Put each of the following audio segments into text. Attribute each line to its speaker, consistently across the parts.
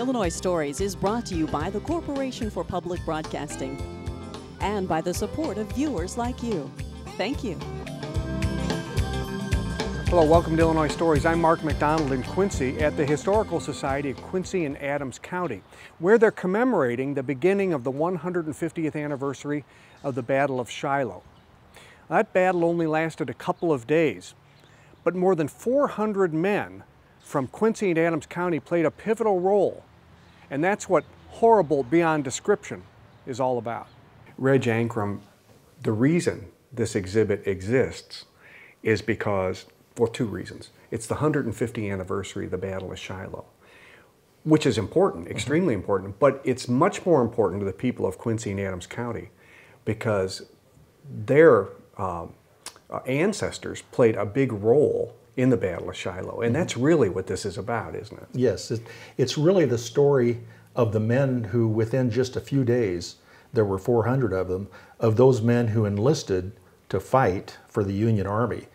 Speaker 1: Illinois Stories is brought to you by the Corporation for Public Broadcasting and by the support of viewers like you. Thank you.
Speaker 2: Hello, welcome to Illinois Stories. I'm Mark McDonald in Quincy at the Historical Society of Quincy and Adams County, where they're commemorating the beginning of the 150th anniversary of the Battle of Shiloh. That battle only lasted a couple of days, but more than 400 men from Quincy and Adams County played a pivotal role, and that's what horrible beyond description is all about. Reg Ankrum, the reason this exhibit exists is because, for two reasons. It's the 150th anniversary of the Battle of Shiloh, which is important, extremely important, but it's much more important to the people of Quincy and Adams County because their ancestors played a big role in the Battle of Shiloh, and that's really what this is about, isn't it?
Speaker 3: Yes, it's really the story of the men who, within just a few days, there were 400 of them, of those men who enlisted to fight for the Union Army.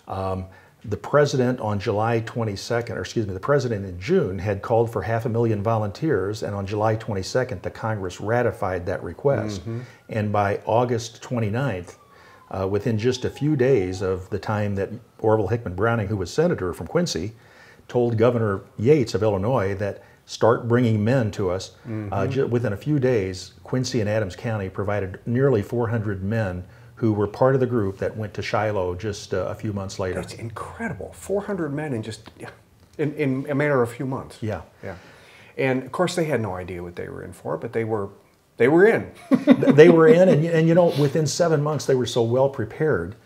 Speaker 3: The president on July 22nd, or excuse me, the president in June had called for 500,000 volunteers, and on July 22nd, the Congress ratified that request. And by August 29th, within just a few days of the time that Orville Hickman Browning, who was senator from Quincy, told Governor Yates of Illinois that start bringing men to us, within a few days, Quincy and Adams County provided nearly 400 men who were part of the group that went to Shiloh just a few months later.
Speaker 2: That's incredible. 400 men in just, in a matter of a few months.
Speaker 3: Yeah.
Speaker 2: Yeah. And of course they had no idea what they were in for, but they were in.
Speaker 3: They were in, and you know, within 7 months they were so well prepared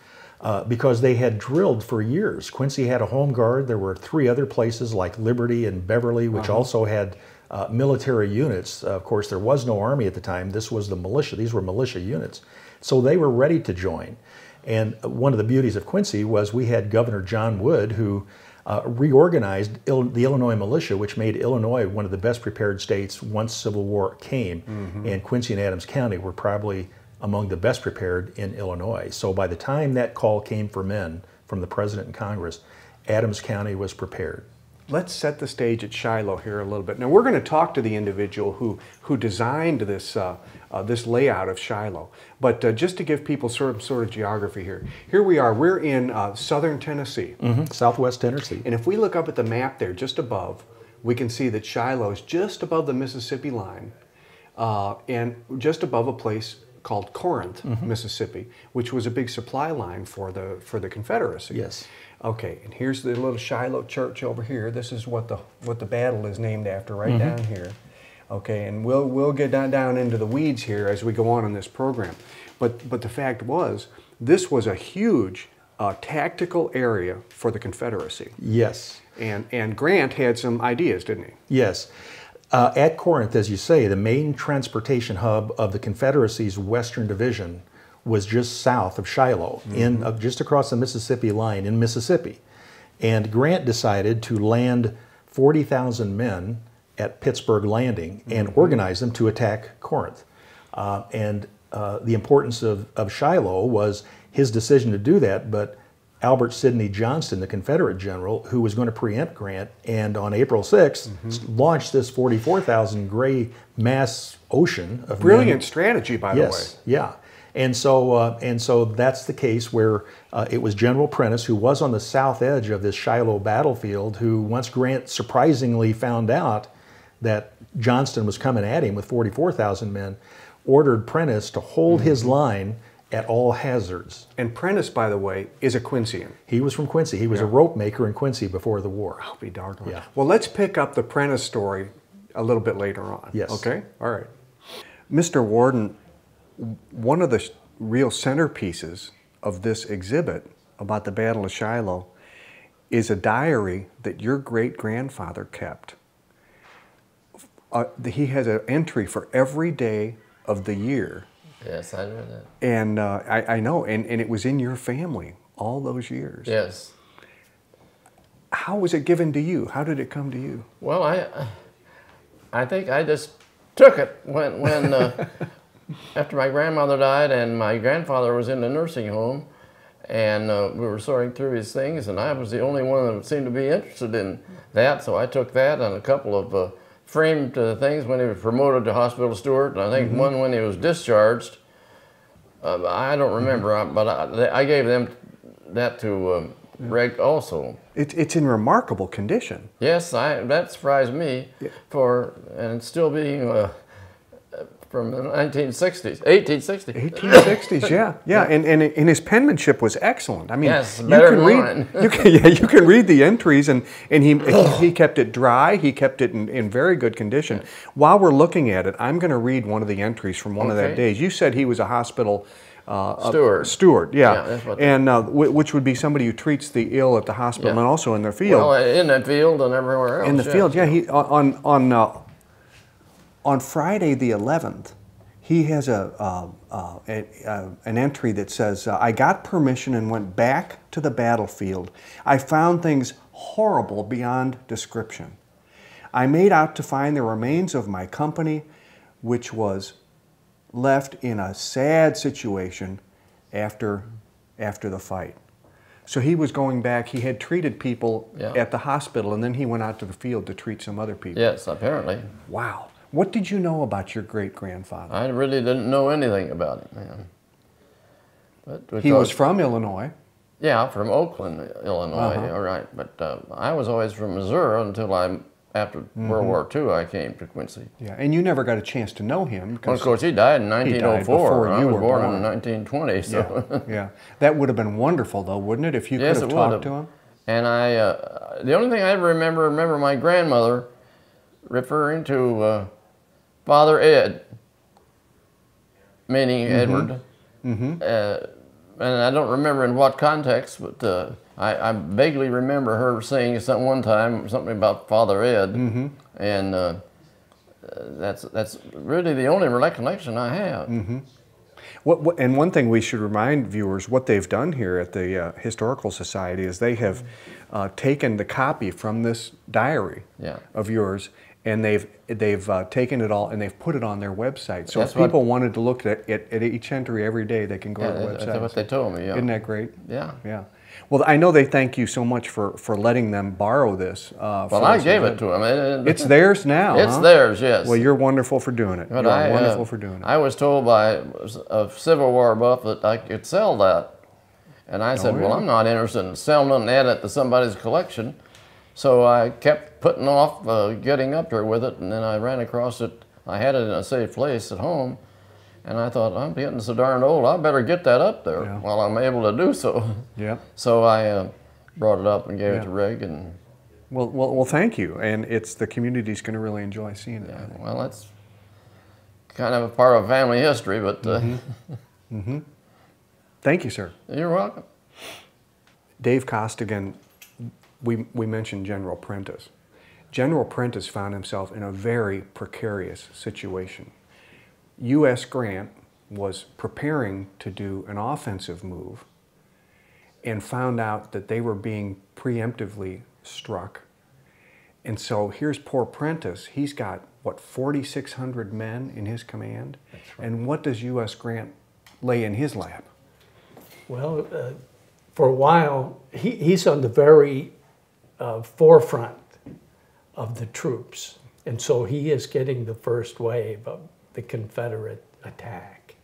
Speaker 3: because they had drilled for years. Quincy had a home guard. There were 3 other places like Liberty and Beverly, which also had military units. Of course, there was no army at the time. This was the militia. These were militia units. So they were ready to join. And one of the beauties of Quincy was we had Governor John Wood, who reorganized the Illinois militia, which made Illinois one of the best prepared states once Civil War came. And Quincy and Adams County were probably among the best prepared in Illinois. So by the time that call came for men from the President and Congress, Adams County was prepared.
Speaker 2: Let's set the stage at Shiloh here a little bit. Now we're going to talk to the individual who designed this this layout of Shiloh. But just to give people sort of geography here. Here we are. We're in southern Tennessee.
Speaker 3: Southwest Tennessee.
Speaker 2: And if we look up at the map there, just above, we can see that Shiloh is just above the Mississippi line and just above a place called Corinth, Mississippi, which was a big supply line for the Confederacy.
Speaker 3: Yes.
Speaker 2: Okay, and here's the little Shiloh church over here. This is what the battle is named after, right down here. Okay, and we'll get down into the weeds here as we go on in this program. But the fact was, this was a huge tactical area for the Confederacy.
Speaker 3: Yes.
Speaker 2: And Grant had some ideas, didn't he?
Speaker 3: Yes. At Corinth, as you say, the main transportation hub of the Confederacy's Western Division was just south of Shiloh, just across the Mississippi line in Mississippi. And Grant decided to land 40,000 men at Pittsburgh Landing and organize them to attack Corinth. The importance of Shiloh was his decision to do that, but Albert Sidney Johnston, the Confederate general, who was going to preempt Grant, and on April 6th, launched this 44,000 gray mass ocean of
Speaker 2: Brilliant
Speaker 3: men.
Speaker 2: Strategy, by the way.
Speaker 3: Yes, yeah. And so that's the case where it was General Prentiss, who was on the south edge of this Shiloh battlefield, who once Grant surprisingly found out that Johnston was coming at him with 44,000 men, ordered Prentiss to hold his line at all hazards.
Speaker 2: And Prentiss, by the way, is a Quincyan.
Speaker 3: He was from Quincy. He was a rope maker in Quincy before the war.
Speaker 2: I'll be doggone.
Speaker 3: Yeah.
Speaker 2: Well, let's pick up the Prentiss story a little bit later on.
Speaker 3: Yes.
Speaker 2: Okay? All right. Mr. Warden, one of the real centerpieces of this exhibit about the Battle of Shiloh is a diary that your great-grandfather kept. He has an entry for every day of the year.
Speaker 4: Yes, I know that.
Speaker 2: And I know, and it was in your family all those years.
Speaker 4: Yes.
Speaker 2: How was it given to you? How did it come to you?
Speaker 4: Well, I think I just took it when after my grandmother died and my grandfather was in the nursing home, and we were sorting through his things, and I was the only one that seemed to be interested in that, so I took that and a couple of framed things when he was promoted to hospital steward, and I think one when he was discharged. I don't remember, but I gave them that to Reg also.
Speaker 2: It's in remarkable condition.
Speaker 4: Yes, that surprised me, and still being from the 1960s, 1860s.
Speaker 2: 1860s, yeah. And his penmanship was excellent. I mean,
Speaker 4: yes, better than mine.
Speaker 2: You can read the entries, and he kept it dry. He kept it in very good condition. Yeah. While we're looking at it, I'm going to read one of the entries from one of that days. You said he was a hospital steward, yeah, that's what and which would be somebody who treats the ill at the hospital and also in their field.
Speaker 4: Well, in the field and everywhere else.
Speaker 2: In the field, yeah. He on Friday the 11th, he has an entry that says, I got permission and went back to the battlefield. I found things horrible beyond description. I made out to find the remains of my company, which was left in a sad situation after the fight. So he was going back, he had treated people at the hospital, and then he went out to the field to treat some other people.
Speaker 4: Yes, apparently.
Speaker 2: Wow. What did you know about your great-grandfather?
Speaker 4: I really didn't know anything about it, man. But
Speaker 2: he was from Illinois.
Speaker 4: Yeah, from Oakland, Illinois, all right. But I was always from Missouri until after World War II, I came to Quincy.
Speaker 2: Yeah, and you never got a chance to know him.
Speaker 4: Well, of course, he died in 1904. I was born in 1920, so.
Speaker 2: Yeah. That would have been wonderful, though, wouldn't it, if you could have talked to him?
Speaker 4: And the only thing I remember my grandmother referring to Father Ed, meaning Edward. And I don't remember in what context, but I vaguely remember her saying one time something about Father Ed, and that's really the only recollection I have.
Speaker 2: And one thing we should remind viewers, what they've done here at the Historical Society is they have taken the copy from this diary of yours, and they've taken it all and they've put it on their website. So if people wanted to look at each entry every day, they can go to the website.
Speaker 4: That's what they told me,
Speaker 2: Isn't that great?
Speaker 4: Yeah.
Speaker 2: Yeah. Well, I know they thank you so much for letting them borrow this.
Speaker 4: Well, I gave it to them.
Speaker 2: It's theirs now,
Speaker 4: It's theirs, yes.
Speaker 2: Well, you're wonderful for doing it. You're wonderful for doing it.
Speaker 4: I was told by a Civil War buff that I could sell that. And I said, well, I'm not interested in selling it and adding it to somebody's collection. So I kept putting off getting up there with it, and then I ran across it. I had it in a safe place at home, and I thought, I'm getting so darn old, I better get that up there while I'm able to do so. Yeah. So I brought it up and gave it to Reg. And
Speaker 2: well, thank you. And it's the community's going to really enjoy seeing it.
Speaker 4: Yeah, well, that's kind of a part of family history, but...
Speaker 2: Thank you, sir.
Speaker 4: You're welcome.
Speaker 2: Dave Costigan, we mentioned General Prentice. General Prentice found himself in a very precarious situation. U.S. Grant was preparing to do an offensive move and found out that they were being preemptively struck. And so here's poor Prentice. He's got, what, 4,600 men in his command? That's right. And what does U.S. Grant lay in his lap?
Speaker 5: Well, for a while, he's on the very forefront of the troops. And so he is getting the first wave of the Confederate attack.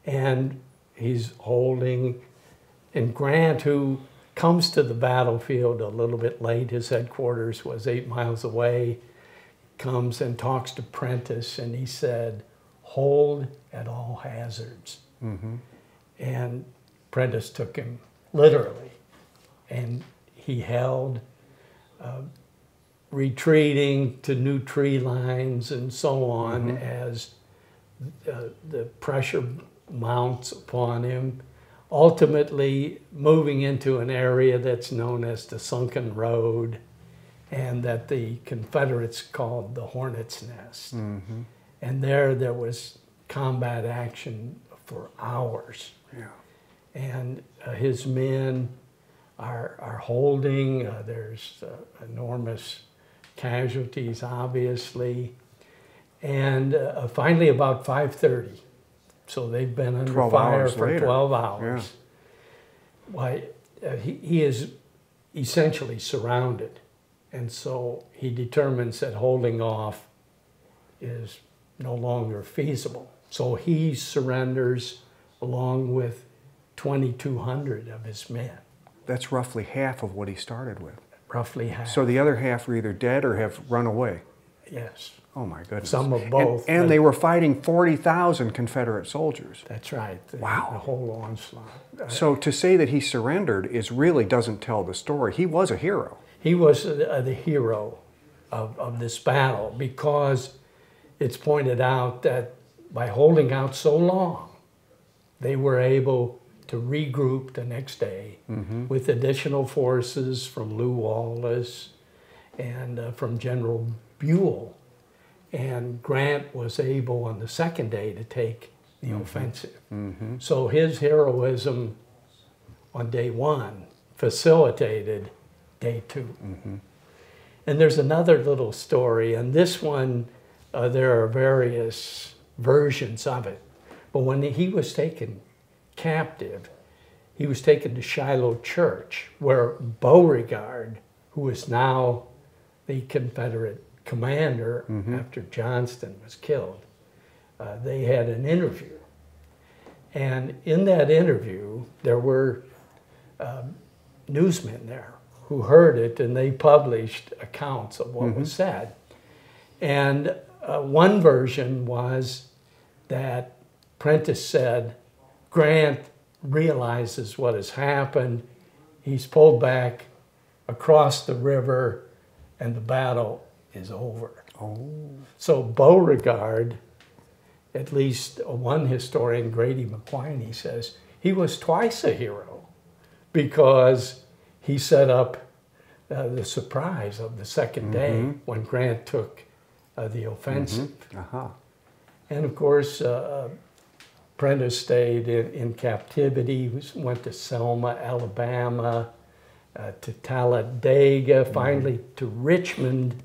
Speaker 5: And he's holding, and Grant, who comes to the battlefield a little bit late, his headquarters was 8 miles away, comes and talks to Prentice, and he said, hold at all hazards. And Prentice took him literally, and he held, retreating to new tree lines and so on as the pressure mounts upon him, ultimately moving into an area that's known as the Sunken Road, and that the Confederates called the Hornet's Nest. And there was combat action for hours. And his men are holding. There's enormous casualties, obviously. And finally, about 5:30, so they've been under fire for 12 hours. Why, he is essentially surrounded, And so he determines that holding off is no longer feasible. So he surrenders along with 2,200 of his men.
Speaker 2: That's roughly half of what he started with.
Speaker 5: Roughly half.
Speaker 2: So the other half are either dead or have run away.
Speaker 5: Yes.
Speaker 2: Oh my goodness.
Speaker 5: Some of both.
Speaker 2: And they were fighting 40,000 Confederate soldiers.
Speaker 5: That's right.
Speaker 2: Wow.
Speaker 5: The whole onslaught.
Speaker 2: So to say that he surrendered really doesn't tell the story. He was a hero.
Speaker 5: He was the hero of this battle, because it's pointed out that by holding out so long, they were able to regroup the next day with additional forces from Lew Wallace and from General Buell. And Grant was able on the second day to take the offensive. So his heroism on day one facilitated day two. And there's another little story, and this one, there are various versions of it. But when he was taken captive, he was taken to Shiloh Church, where Beauregard, who is now the Confederate commander after Johnston was killed, they had an interview. And in that interview, there were newsmen there who heard it, and they published accounts of what was said. And one version was that Prentice said, Grant realizes what has happened. He's pulled back across the river, and the battle is over. So Beauregard, at least one historian, Grady McQuiney, says he was twice a hero, because he set up the surprise of the second day when Grant took the offensive. And of course, Prentice stayed in captivity. He went to Selma, Alabama, to Talladega, finally to Richmond,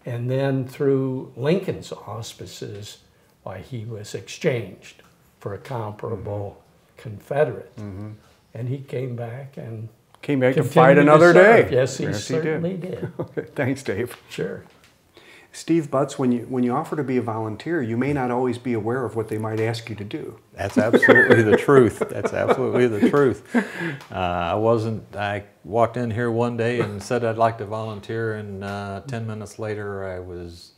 Speaker 5: and then through Lincoln's auspices, why he was exchanged for a comparable Confederate. And he came back and
Speaker 2: to fight another day.
Speaker 5: Yes, he certainly did.
Speaker 2: Okay, thanks, Dave.
Speaker 5: Sure.
Speaker 2: Steve Butts, when you offer to be a volunteer, you may not always be aware of what they might ask you to do.
Speaker 6: That's absolutely the truth. That's absolutely the truth. I walked in here one day and said I'd like to volunteer, and 10 minutes later I was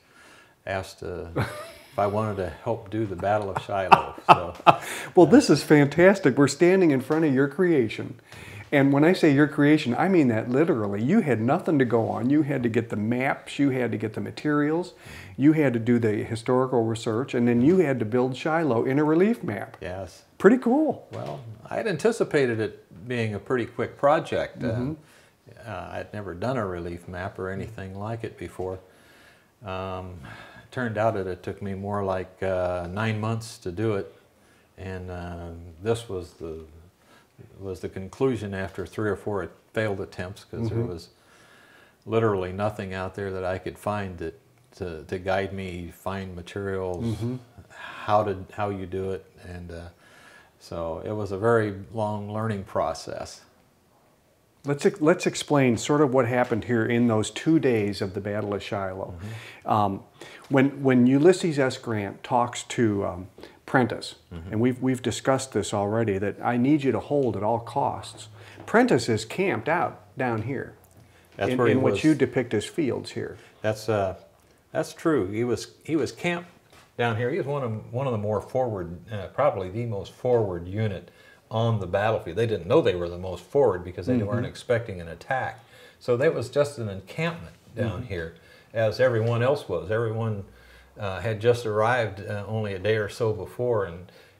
Speaker 6: asked if I wanted to help do the Battle of Shiloh. So,
Speaker 2: well, this is fantastic. We're standing in front of your creation. And when I say your creation, I mean that literally. You had nothing to go on. You had to get the maps, you had to get the materials, you had to do the historical research, and then you had to build Shiloh in a relief map.
Speaker 6: yes.
Speaker 2: Pretty cool.
Speaker 6: Well, I had anticipated it being a pretty quick project. I'd never done a relief map or anything like it before. Turned out that it took me more like 9 months to do it, and this was the conclusion after 3 or 4 failed attempts, because there was literally nothing out there that I could find to guide me, find materials, how you do it, and so it was a very long learning process.
Speaker 2: Let's explain sort of what happened here in those 2 days of the Battle of Shiloh. When Ulysses S. Grant talks to Prentice, and we've discussed this already, that I need you to hold at all costs. Prentice is camped out down here, in what you depict as fields here.
Speaker 6: That's true. He was camped down here. He was one of the more forward, probably the most forward unit on the battlefield. They didn't know they were the most forward because they weren't expecting an attack. So that was just an encampment down here, as everyone else was. Everyone had just arrived only a day or so before,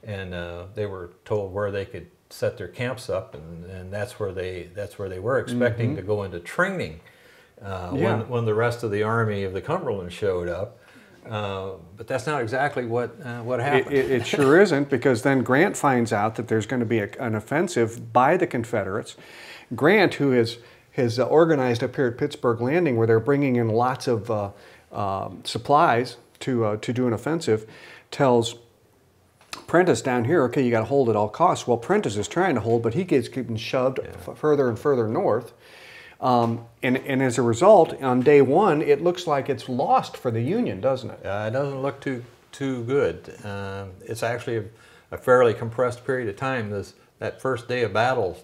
Speaker 6: and they were told where they could set their camps up, and that's where they were expecting to go into training when the rest of the Army of the Cumberland showed up. But that's not exactly what happened.
Speaker 2: It sure isn't, because then Grant finds out that there's going to be an offensive by the Confederates. Grant, who has organized up here at Pittsburgh Landing, where they're bringing in lots of supplies to do an offensive, tells Prentice down here, okay, you got to hold at all costs. Well, Prentice is trying to hold, but he gets getting shoved further and further north. And as a result, on day one, it looks like it's lost for the Union, doesn't it?
Speaker 6: It doesn't look too good. It's actually a fairly compressed period of time. That first day of battle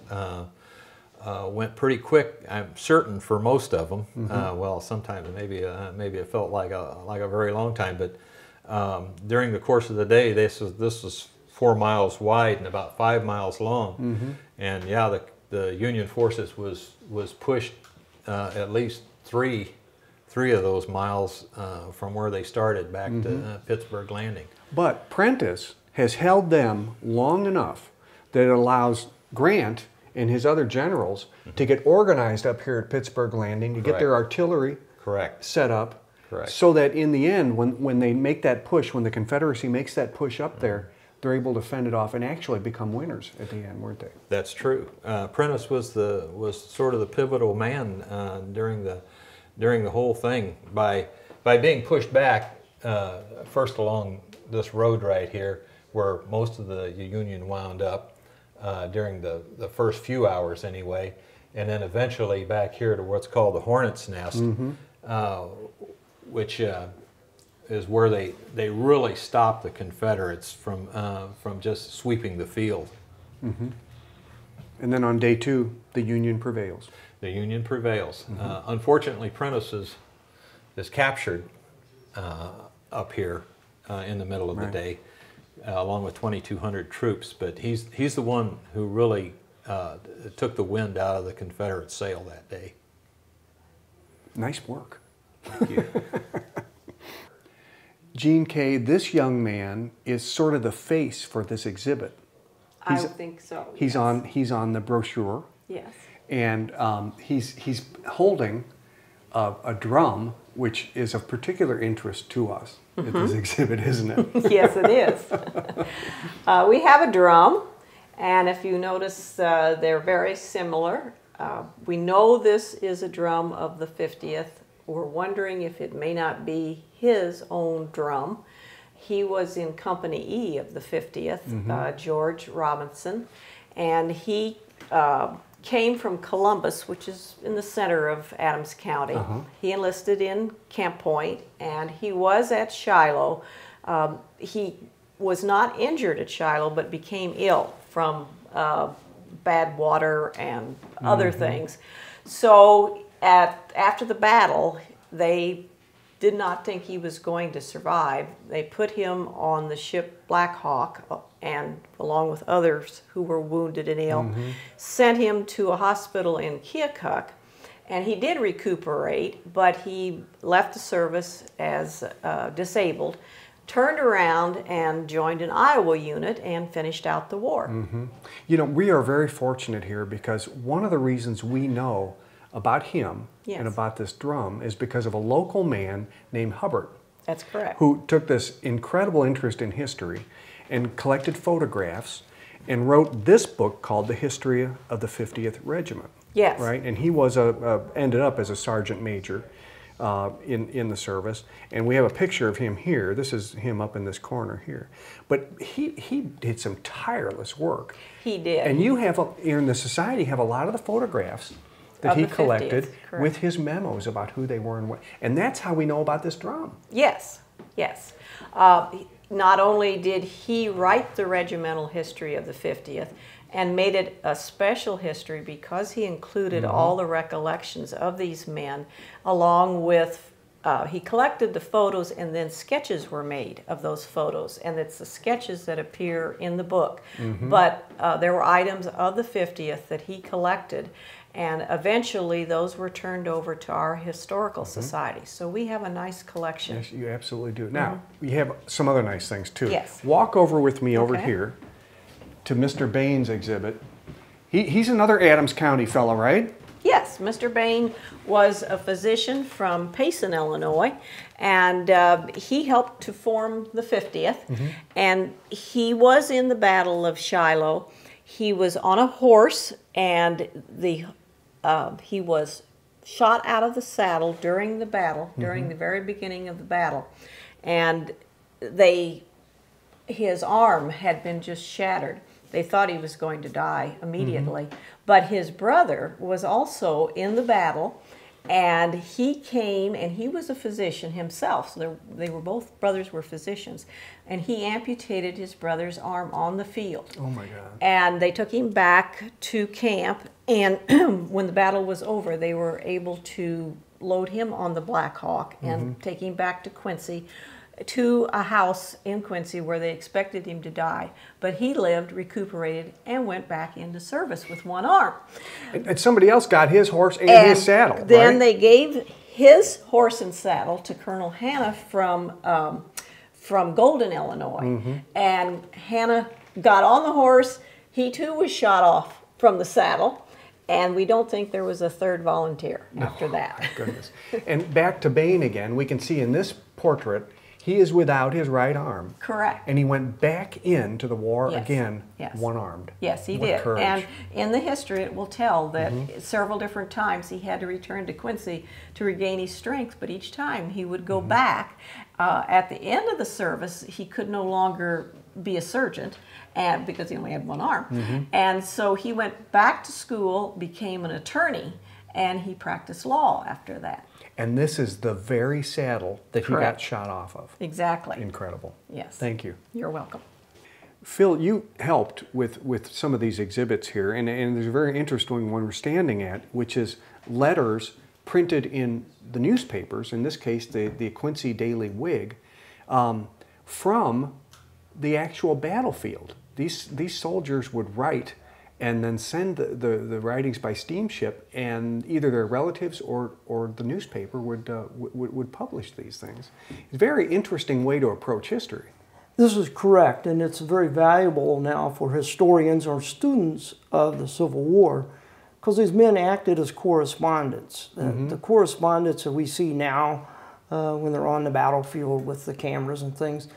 Speaker 6: went pretty quick. I'm certain for most of them. Well, sometimes maybe it felt like a very long time. But during the course of the day, this was 4 miles wide and about 5 miles long. And yeah, the Union forces was pushed at least three of those miles from where they started back to Pittsburgh Landing.
Speaker 2: But Prentiss has held them long enough that it allows Grant and his other generals to get organized up here at Pittsburgh Landing, to get their artillery set up, so that in the end, when they make that push, when the Confederacy makes that push up there, they're able to fend it off and actually become winners at the end, weren't they?
Speaker 6: That's true. Prentiss was sort of the pivotal man during the whole thing by being pushed back first along this road right here, where most of the Union wound up during the first few hours anyway, and then eventually back here to what's called the Hornet's Nest, which is where they really stopped the Confederates from just sweeping the field.
Speaker 2: And then on day two, the Union prevails.
Speaker 6: The Union prevails. Unfortunately, Prentiss is captured up here in the middle of the day, along with 2,200 troops. But he's the one who really took the wind out of the Confederate sail that day.
Speaker 2: Nice work.
Speaker 6: Thank you.
Speaker 2: Gene Kay, this young man is sort of the face for this exhibit.
Speaker 7: I think so.
Speaker 2: He's on the brochure.
Speaker 7: Yes.
Speaker 2: And he's holding a drum, which is of particular interest to us at this exhibit, isn't it?
Speaker 7: Yes, it is. We have a drum, and if you notice, they're very similar. We know this is a drum of the 50th. We're wondering if it may not be his own drum. He was in Company E of the 50th, George Robinson, and he came from Columbus, which is in the center of Adams County. He enlisted in Camp Point, and he was at Shiloh. He was not injured at Shiloh, but became ill from bad water and other things. So after the battle, they did not think he was going to survive. They put him on the ship Black Hawk, and along with others who were wounded and ill, sent him to a hospital in Keokuk, and he did recuperate, but he left the service as disabled, turned around and joined an Iowa unit and finished out the war.
Speaker 2: You know, we are very fortunate here because one of the reasons we know about him and about this drum is because of a local man named Hubbard.
Speaker 7: That's correct.
Speaker 2: Who took this incredible interest in history and collected photographs and wrote this book called The History of the 50th Regiment.
Speaker 7: Yes.
Speaker 2: Right? And he was ended up as a sergeant major in the service. And we have a picture of him here. This is him up in this corner here. But he did some tireless work.
Speaker 7: He did.
Speaker 2: And you have, in the society, have a lot of the photographs that he collected with his memos about who they were and what. And that's how we know about this drum.
Speaker 7: Yes, yes. Not only did he write the regimental history of the 50th and made it a special history because he included all the recollections of these men, along with, he collected the photos and then sketches were made of those photos, and it's the sketches that appear in the book. But there were items of the 50th that he collected, and eventually those were turned over to our historical society. So we have a nice collection.
Speaker 2: Yes, you absolutely do. Now, we have some other nice things too.
Speaker 7: Yes.
Speaker 2: Walk over with me over here to Mr. Bain's exhibit. He's another Adams County fellow, right?
Speaker 7: Yes, Mr. Bain was a physician from Payson, Illinois, and he helped to form the 50th, and he was in the Battle of Shiloh. He was on a horse, and he was shot out of the saddle during the battle, during the very beginning of the battle, and his arm had been just shattered. They thought he was going to die immediately. But his brother was also in the battle, and he came, and he was a physician himself. So they were both brothers were physicians, and he amputated his brother's arm on the field.
Speaker 2: Oh my God!
Speaker 7: And they took him back to camp, and when the battle was over, they were able to load him on the Black Hawk and take him back to Quincy, to a house in Quincy where they expected him to die. But he lived, recuperated, and went back into service with one arm.
Speaker 2: And somebody else got his horse and his saddle,
Speaker 7: Then
Speaker 2: right?
Speaker 7: they gave his horse and saddle to Colonel Hanna from Golden, Illinois. And Hanna got on the horse. He too was shot off from the saddle. And we don't think there was a third volunteer after that.
Speaker 2: Goodness. And back to Bain again, we can see in this portrait, he is without his right arm.
Speaker 7: Correct.
Speaker 2: And he went back into the war
Speaker 7: Yes.
Speaker 2: again,
Speaker 7: Yes.
Speaker 2: one-armed.
Speaker 7: Yes, he
Speaker 2: What
Speaker 7: did.
Speaker 2: courage.
Speaker 7: And in the history, it will tell that several different times he had to return to Quincy to regain his strength, but each time he would go back. At the end of the service, he could no longer be a surgeon, and because he only had one arm. And so he went back to school, became an attorney, and he practiced law after that.
Speaker 2: And this is the very saddle that he got
Speaker 7: Correct.
Speaker 2: shot off of.
Speaker 7: Exactly.
Speaker 2: Incredible.
Speaker 7: Yes.
Speaker 2: Thank you.
Speaker 7: You're welcome.
Speaker 2: Phil, you helped with some of these exhibits here, and there's a very interesting one we're standing at, which is letters printed in the newspapers, in this case the Quincy Daily Whig, from the actual battlefield. These soldiers would write and then send the writings by steamship, and either their relatives or the newspaper would publish these things. It's a very interesting way to approach history.
Speaker 8: This is correct, and it's very valuable now for historians or students of the Civil War, because these men acted as correspondents. The correspondents that we see now when they're on the battlefield with the cameras and things,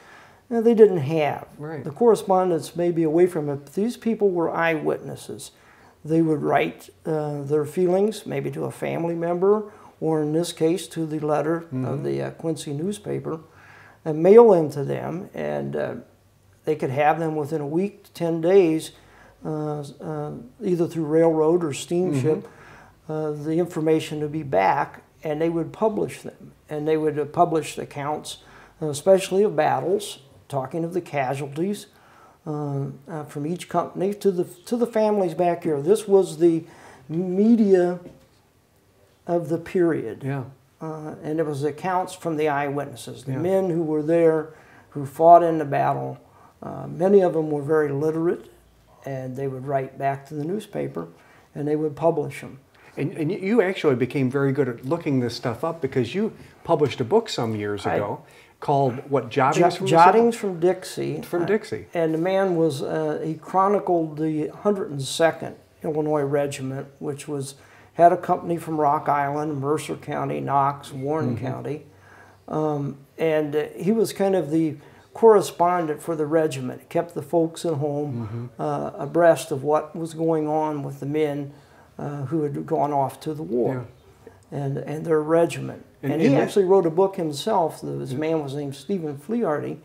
Speaker 8: they didn't have.
Speaker 2: Right.
Speaker 8: The correspondents may be away from it, but these people were eyewitnesses. They would write their feelings, maybe to a family member, or in this case to the letter of the Quincy newspaper, and mail them to them, and they could have them within a week to 10 days, either through railroad or steamship, the information to be back, and they would publish them. And they would publish accounts, especially of battles, talking of the casualties from each company to the families back here. This was the media of the period.
Speaker 2: Yeah.
Speaker 8: And it was accounts from the eyewitnesses, the men who were there, who fought in the battle. Many of them were very literate, and they would write back to the newspaper, and they would publish them.
Speaker 2: And you actually became very good at looking this stuff up, because you published a book some years ago called, what, Jottings from
Speaker 8: Jottings from Dixie.
Speaker 2: From Dixie.
Speaker 8: And the man was, he chronicled the 102nd Illinois Regiment, which had a company from Rock Island, Mercer County, Knox, Warren County. And he was kind of the correspondent for the regiment. He kept the folks at home abreast of what was going on with the men who had gone off to the war and their regiment. And he actually wrote a book himself. This man was named Stephen Flearty,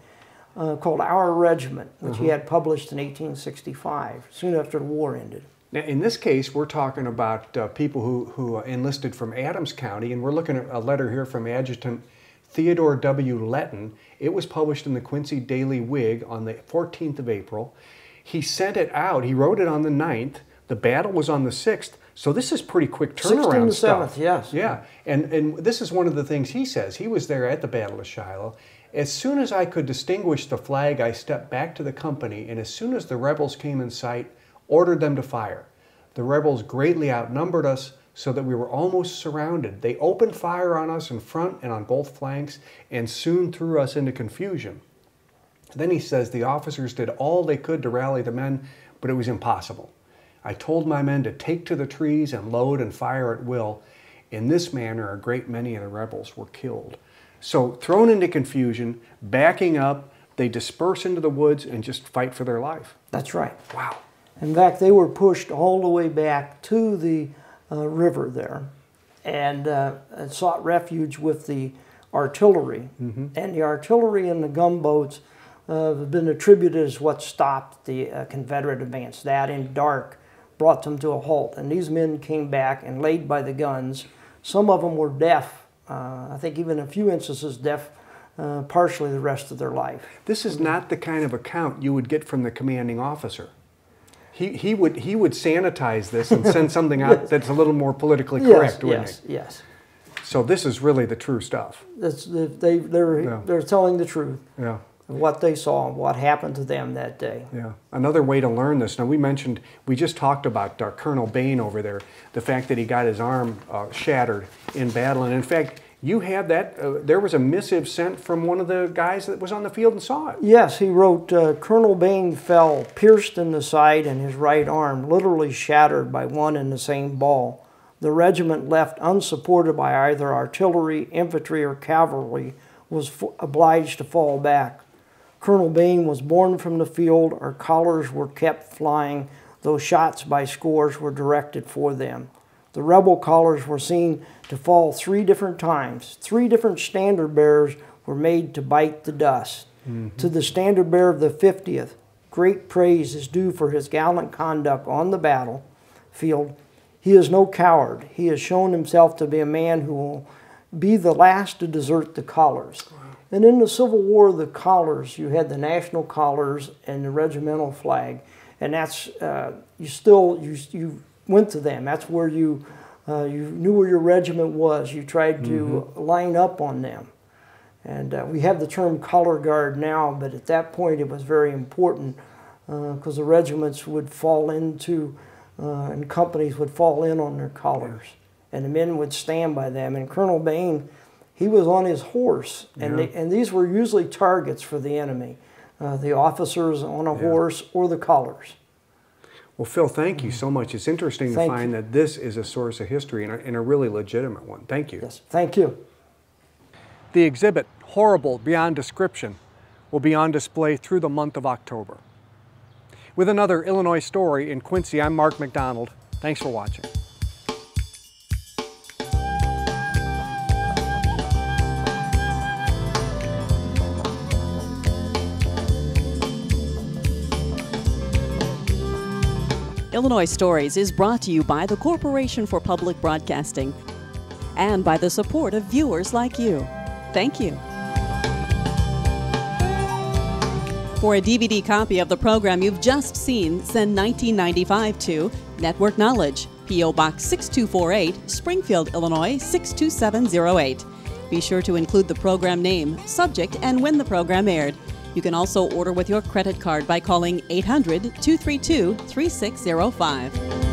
Speaker 8: called Our Regiment, which he had published in 1865, soon after the war ended.
Speaker 2: Now, in this case, we're talking about people who enlisted from Adams County, and we're looking at a letter here from Adjutant Theodore W. Letton. It was published in the Quincy Daily Whig on the 14th of April. He sent it out. He wrote it on the 9th. The battle was on the 6th. So this is pretty quick turnaround stuff.
Speaker 8: 7th, yes.
Speaker 2: Yeah, and this is one of the things he says. He was there at the Battle of Shiloh. As soon as I could distinguish the flag, I stepped back to the company, and as soon as the rebels came in sight, ordered them to fire. The rebels greatly outnumbered us, so that we were almost surrounded. They opened fire on us in front and on both flanks, and soon threw us into confusion. Then he says the officers did all they could to rally the men, but it was impossible. I told my men to take to the trees and load and fire at will. In this manner, a great many of the rebels were killed. So, thrown into confusion, backing up, they disperse into the woods and just fight for their life.
Speaker 8: That's right.
Speaker 2: Wow.
Speaker 8: In fact, they were pushed all the way back to the river there, and sought refuge with the artillery. And the artillery and the gunboats have been attributed as what stopped the Confederate advance. That in dark brought them to a halt. And these men came back and laid by the guns. Some of them were deaf. I think even a few instances deaf partially the rest of their life.
Speaker 2: This is not the kind of account you would get from the commanding officer. He would sanitize this and send something out
Speaker 8: Yes.
Speaker 2: that's a little more politically correct, wouldn't he?
Speaker 8: Yes.
Speaker 2: So this is really the true stuff.
Speaker 8: They're telling the truth.
Speaker 2: Yeah.
Speaker 8: What they saw, what happened to them that day.
Speaker 2: Yeah. Another way to learn this. Now we just talked about Colonel Bain over there, the fact that he got his arm shattered in battle, and in fact, you had that. There was a missive sent from one of the guys that was on the field and saw it.
Speaker 8: Yes, he wrote, Colonel Bain fell, pierced in the side, and his right arm literally shattered by one and the same ball. The regiment, left unsupported by either artillery, infantry, or cavalry, was obliged to fall back. Colonel Bain was borne from the field. Our colors were kept flying, though shots by scores were directed for them. The rebel colors were seen to fall 3 different times. 3 different standard bearers were made to bite the dust. To the standard bearer of the 50th, great praise is due for his gallant conduct on the battlefield. He is no coward. He has shown himself to be a man who will be the last to desert the colors. And in the Civil War, the colors, you had the national colors and the regimental flag, and that's you went to them. That's where you knew where your regiment was. You tried to line up on them. And we have the term color guard now, but at that point it was very important because the regiments would fall into, and companies would fall in on their colors. And the men would stand by them. And Colonel Bain, he was on his horse, and, and these were usually targets for the enemy, the officers on a horse or the colors.
Speaker 2: Well, Phil, thank you so much. It's interesting to find that this is a source of history and a really legitimate one. Thank you.
Speaker 8: Yes, thank you.
Speaker 2: The exhibit, Horrible Beyond Description, will be on display through the month of October. With another Illinois story in Quincy, I'm Mark McDonald. Thanks for watching.
Speaker 1: Illinois Stories is brought to you by the Corporation for Public Broadcasting and by the support of viewers like you. Thank you. For a DVD copy of the program you've just seen, send $19.95 to Network Knowledge, P.O. Box 6248, Springfield, Illinois 62708. Be sure to include the program name, subject, and when the program aired. You can also order with your credit card by calling 800-232-3605.